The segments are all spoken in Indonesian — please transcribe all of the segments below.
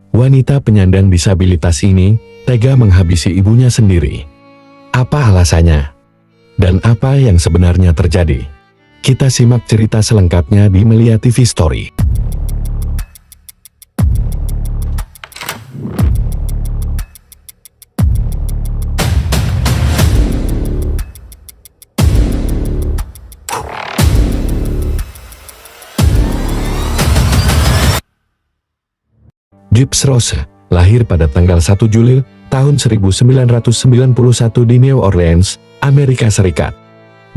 Wanita penyandang disabilitas ini tega menghabisi ibunya sendiri. Apa alasannya? Dan apa yang sebenarnya terjadi? Kita simak cerita selengkapnya di Melia TV Story. Gibbs Rose lahir pada tanggal 1 Juli tahun 1991 di New Orleans, Amerika Serikat.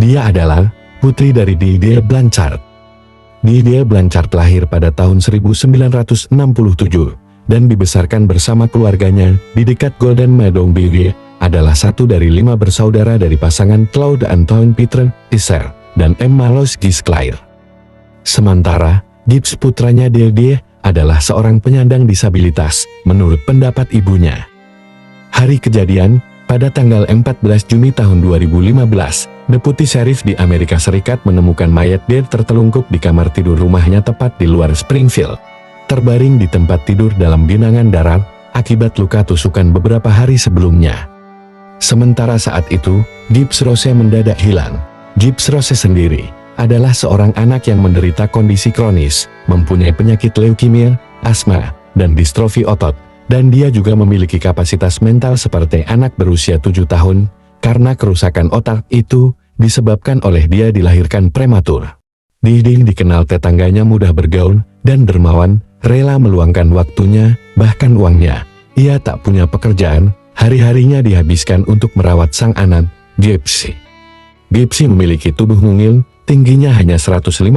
Dia adalah putri dari Didier Blanchard. Didier Blanchard lahir pada tahun 1967 dan dibesarkan bersama keluarganya di dekat Golden Meadow. Didier adalah satu dari 5 bersaudara dari pasangan Claude Antoine Peter Isser dan Emma Louise Gisclair. Sementara Gibbs putranya Didier adalah seorang penyandang disabilitas, menurut pendapat ibunya. Hari kejadian, pada tanggal 14 Juni tahun 2015, Deputi Sheriff di Amerika Serikat menemukan mayat Didier tertelungkup di kamar tidur rumahnya tepat di luar Springfield. Terbaring di tempat tidur dalam genangan darat, akibat luka tusukan beberapa hari sebelumnya. Sementara saat itu, Gibbs Rose mendadak hilang. Gibbs Rose sendiri adalah seorang anak yang menderita kondisi kronis, mempunyai penyakit leukemia, asma, dan distrofi otot, dan dia juga memiliki kapasitas mental seperti anak berusia 7 tahun, karena kerusakan otak itu disebabkan oleh dia dilahirkan prematur. Didier dikenal tetangganya mudah bergaul dan dermawan, rela meluangkan waktunya, bahkan uangnya. Ia tak punya pekerjaan, hari-harinya dihabiskan untuk merawat sang anak, Gibbs. Gibbs memiliki tubuh mungil, tingginya hanya 152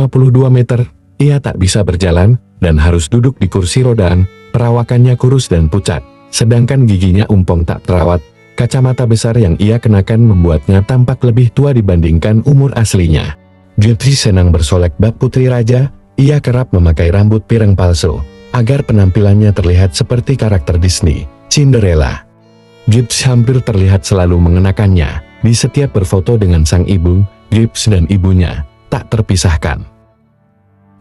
meter, ia tak bisa berjalan, dan harus duduk di kursi rodaan, perawakannya kurus dan pucat, sedangkan giginya umpong tak terawat. Kacamata besar yang ia kenakan membuatnya tampak lebih tua dibandingkan umur aslinya. Gibbs senang bersolek bak putri raja, ia kerap memakai rambut pirang palsu, agar penampilannya terlihat seperti karakter Disney, Cinderella. Gibbs hampir terlihat selalu mengenakannya, di setiap berfoto dengan sang ibu. Gibbs dan ibunya tak terpisahkan.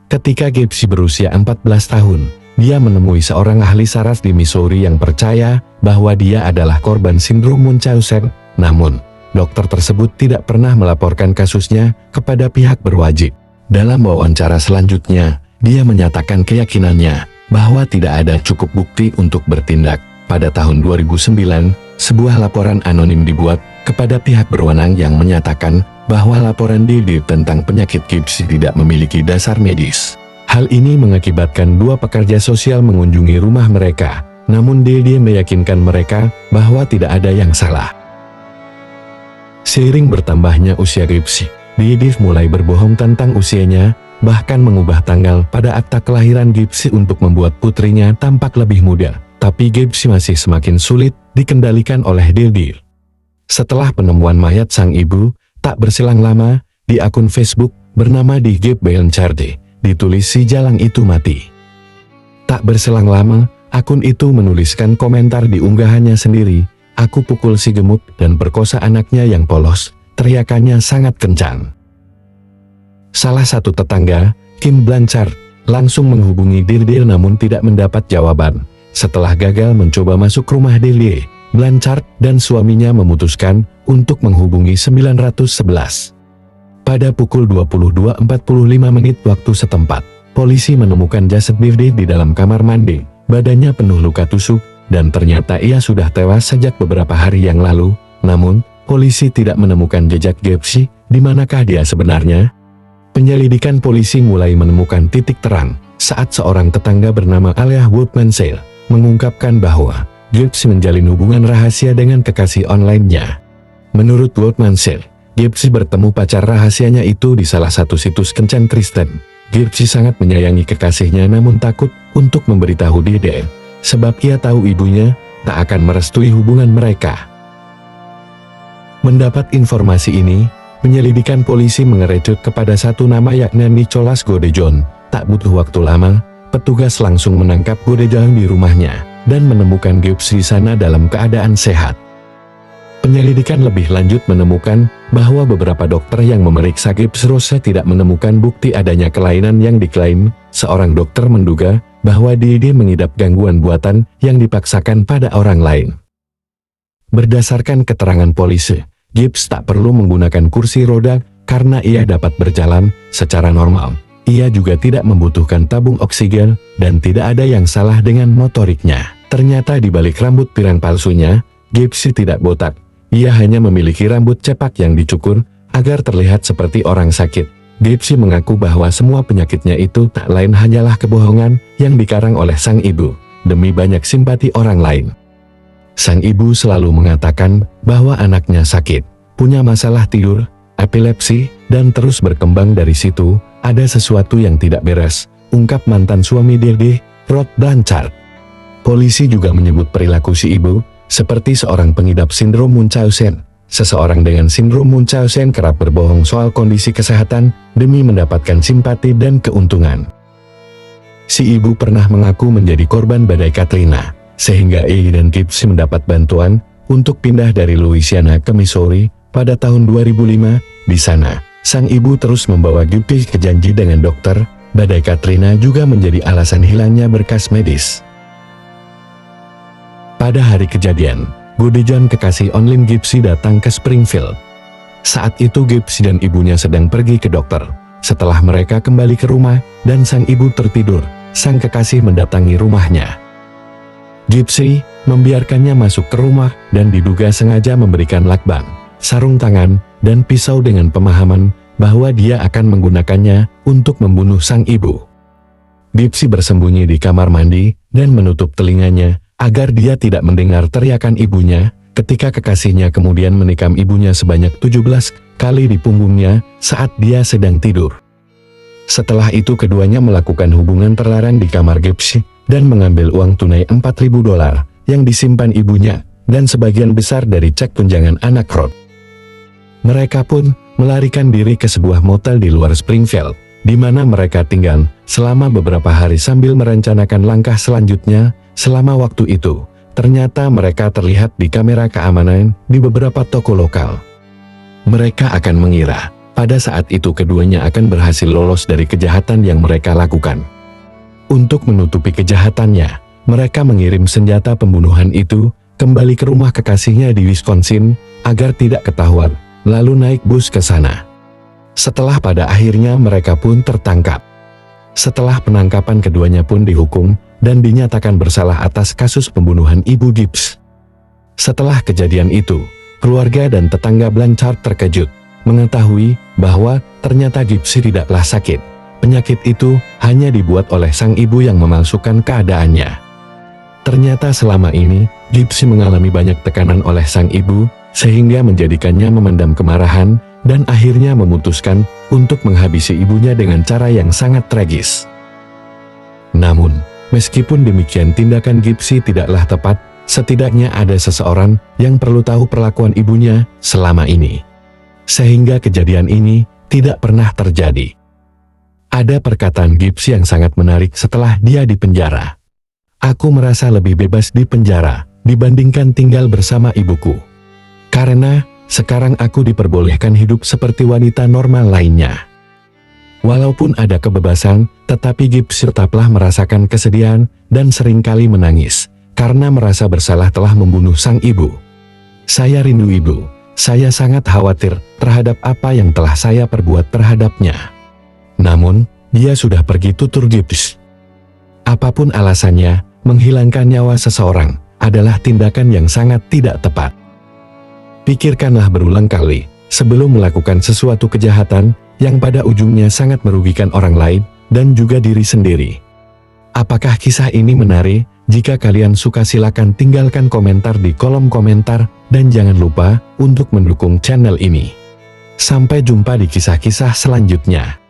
Ketika Gibbs berusia 14 tahun, dia menemui seorang ahli saraf di Missouri yang percaya bahwa dia adalah korban sindrom Munchausen. Namun, dokter tersebut tidak pernah melaporkan kasusnya kepada pihak berwajib. Dalam wawancara selanjutnya, dia menyatakan keyakinannya bahwa tidak ada cukup bukti untuk bertindak. Pada tahun 2009, sebuah laporan anonim dibuat kepada pihak berwenang yang menyatakan bahwa laporan Didier tentang penyakit Gibbs tidak memiliki dasar medis. Hal ini mengakibatkan 2 pekerja sosial mengunjungi rumah mereka, namun Didier meyakinkan mereka bahwa tidak ada yang salah. Seiring bertambahnya usia Gibbs, Didier mulai berbohong tentang usianya, bahkan mengubah tanggal pada akta kelahiran Gibbs untuk membuat putrinya tampak lebih muda. Tapi Gibbs masih semakin sulit dikendalikan oleh Didier. Setelah penemuan mayat sang ibu, tak berselang lama, di akun Facebook bernama Didier Blanchard ditulis si jalang itu mati. Tak berselang lama, akun itu menuliskan komentar di unggahannya sendiri, "Aku pukul si gemuk dan perkosa anaknya yang polos," teriakannya sangat kencang. Salah satu tetangga, Kim Blanchard, langsung menghubungi Didier namun tidak mendapat jawaban. Setelah gagal mencoba masuk rumah Didier, Blanchard dan suaminya memutuskan untuk menghubungi 911. Pada pukul 22.45 waktu setempat, polisi menemukan jasad Didier di dalam kamar mandi. Badannya penuh luka tusuk, dan ternyata ia sudah tewas sejak beberapa hari yang lalu. Namun, polisi tidak menemukan jejak Gibbs. Di manakah dia sebenarnya? Penyelidikan polisi mulai menemukan titik terang saat seorang tetangga bernama Alia Woodmansell mengungkapkan bahwa Gibbs menjalin hubungan rahasia dengan kekasih online-nya. Menurut Woodmansell, Gibbs bertemu pacar rahasianya itu di salah satu situs kencan Kristen. Gibbs sangat menyayangi kekasihnya namun takut untuk memberitahu Didier, sebab ia tahu ibunya tak akan merestui hubungan mereka. Mendapat informasi ini, penyelidikan polisi mengerucut kepada satu nama yakni Nicholas Godejohn. Tak butuh waktu lama, petugas langsung menangkap Godejohn di rumahnya dan menemukan Gibbs di sana dalam keadaan sehat. Penyelidikan lebih lanjut menemukan bahwa beberapa dokter yang memeriksa Gibbs Rose tidak menemukan bukti adanya kelainan yang diklaim. Seorang dokter menduga bahwa dia mengidap gangguan buatan yang dipaksakan pada orang lain. Berdasarkan keterangan polisi, Gibbs tak perlu menggunakan kursi roda karena ia dapat berjalan secara normal. Ia juga tidak membutuhkan tabung oksigen dan tidak ada yang salah dengan motoriknya. Ternyata di balik rambut pirang palsunya, Gibbs tidak botak. Ia hanya memiliki rambut cepak yang dicukur agar terlihat seperti orang sakit. Gibbs mengaku bahwa semua penyakitnya itu tak lain hanyalah kebohongan yang dikarang oleh sang ibu, demi banyak simpati orang lain. Sang ibu selalu mengatakan bahwa anaknya sakit, punya masalah tidur, epilepsi, dan terus berkembang dari situ, ada sesuatu yang tidak beres, ungkap mantan suami Dede, Rod Blanchard. Polisi juga menyebut perilaku si ibu, seperti seorang pengidap sindrom Munchausen. Seseorang dengan sindrom Munchausen kerap berbohong soal kondisi kesehatan demi mendapatkan simpati dan keuntungan. Si ibu pernah mengaku menjadi korban badai Katrina, sehingga ia dan Gibbs mendapat bantuan untuk pindah dari Louisiana ke Missouri pada tahun 2005. Di sana, sang ibu terus membawa Gibbs ke janji dengan dokter. Badai Katrina juga menjadi alasan hilangnya berkas medis. Pada hari kejadian, Godejan kekasih online Gibbs datang ke Springfield. Saat itu Gibbs dan ibunya sedang pergi ke dokter. Setelah mereka kembali ke rumah dan sang ibu tertidur, sang kekasih mendatangi rumahnya. Gibbs membiarkannya masuk ke rumah dan diduga sengaja memberikan lakban, sarung tangan, dan pisau dengan pemahaman bahwa dia akan menggunakannya untuk membunuh sang ibu. Gibbs bersembunyi di kamar mandi dan menutup telinganya agar dia tidak mendengar teriakan ibunya, ketika kekasihnya kemudian menikam ibunya sebanyak 17 kali di punggungnya saat dia sedang tidur. Setelah itu keduanya melakukan hubungan terlarang di kamar Gibbs dan mengambil uang tunai $4.000 yang disimpan ibunya dan sebagian besar dari cek tunjangan anak Rod. Mereka pun melarikan diri ke sebuah motel di luar Springfield, di mana mereka tinggal selama beberapa hari sambil merencanakan langkah selanjutnya. Selama waktu itu, ternyata mereka terlihat di kamera keamanan di beberapa toko lokal. Mereka akan mengira, pada saat itu keduanya akan berhasil lolos dari kejahatan yang mereka lakukan. Untuk menutupi kejahatannya, mereka mengirim senjata pembunuhan itu kembali ke rumah kekasihnya di Wisconsin, agar tidak ketahuan, lalu naik bus ke sana. Setelah pada akhirnya mereka pun tertangkap. Setelah penangkapan keduanya pun dihukum dan dinyatakan bersalah atas kasus pembunuhan ibu Gibbs. Setelah kejadian itu, keluarga dan tetangga Blanchard terkejut mengetahui bahwa ternyata Gibbs tidaklah sakit. Penyakit itu hanya dibuat oleh sang ibu yang memalsukan keadaannya. Ternyata selama ini, Gibbs mengalami banyak tekanan oleh sang ibu, sehingga menjadikannya memendam kemarahan, dan akhirnya memutuskan untuk menghabisi ibunya dengan cara yang sangat tragis. Namun, meskipun demikian tindakan Gibbs tidaklah tepat, setidaknya ada seseorang yang perlu tahu perlakuan ibunya selama ini. Sehingga kejadian ini tidak pernah terjadi. Ada perkataan Gibbs yang sangat menarik setelah dia di penjara. Aku merasa lebih bebas di penjara dibandingkan tinggal bersama ibuku. Karena sekarang aku diperbolehkan hidup seperti wanita normal lainnya. Walaupun ada kebebasan, tetapi Gibbs tetaplah merasakan kesedihan dan seringkali menangis karena merasa bersalah telah membunuh sang ibu. Saya rindu ibu. Saya sangat khawatir terhadap apa yang telah saya perbuat terhadapnya. Namun, dia sudah pergi, tutur Gibbs. Apapun alasannya, menghilangkan nyawa seseorang adalah tindakan yang sangat tidak tepat. Pikirkanlah berulang kali sebelum melakukan sesuatu kejahatan yang pada ujungnya sangat merugikan orang lain dan juga diri sendiri. Apakah kisah ini menarik? Jika kalian suka silakan tinggalkan komentar di kolom komentar dan jangan lupa untuk mendukung channel ini. Sampai jumpa di kisah-kisah selanjutnya.